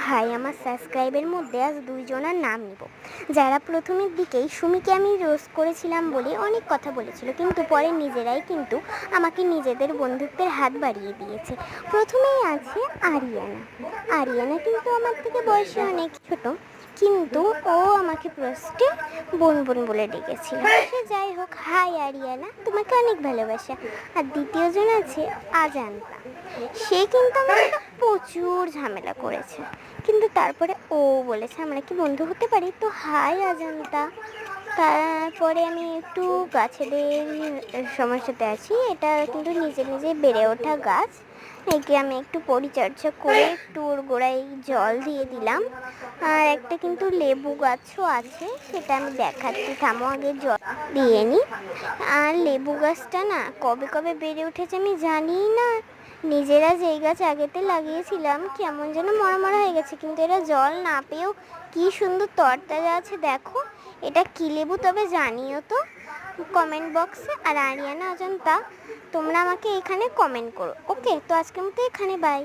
High, আমার সাবস্ক্রাইবের মধ্যে আজ দুইজনের নাম নিব, যারা প্রথমের দিকেই সুমিকে আমি রোস্ট করেছিলাম বলে অনেক কথা বলেছিল, কিন্তু পরে নিজেরাই কিন্তু আমাকে নিজেদের বন্ধুত্বের হাত বাড়িয়ে দিয়েছে। প্রথমেই আছে আরিয়ানা। আরিয়ানা কিন্তু আমার থেকে বয়সে অনেক ছোট, কিন্তু ও আমাকে প্রশ্নে বোন বোন বলে ডেকেছিল। সে যাই হোক, হাই আরিয়ানা, তোমাকে অনেক ভালোবাসা। আর দ্বিতীয়জন আছে আজান্তা। সে কিন্তু আমার সাথে প্রচুর ঝামেলা করেছে, কিন্তু তারপরে ও বলেছে আমরা কি বন্ধু হতে পারি। তো হাই অজন্তা। তারপরে আমি একটু গাছেদের সমস্যাতে আছি। এটা কিন্তু নিজে নিজে বেড়ে ওঠা গাছ, একে আমি একটু পরিচর্যা করে একটু ওর গোড়ায় জল দিয়ে দিলাম। আর একটা কিন্তু লেবু গাছও আছে, সেটা আমি দেখাচ্ছি, থামো আগে জল দিয়ে নিই। আর লেবু গাছটা না কবে কবে বেড়ে উঠেছে আমি জানি না। নিজেরা যেই গাছ আগেতে লাগিয়েছিলাম কেমন যেন মরা মরা হয়ে গেছে, কিন্তু এরা জল না পেয়েও কি সুন্দর তরতাজা আছে। দেখো এটা কি লেবু তবে জানিও তো কমেন্ট বক্সে। আর আরিয়ানা অজন্তা, তোমরা আমাকে এখানে কমেন্ট করো। ওকে, তো আজকের মতো এখানে বাই।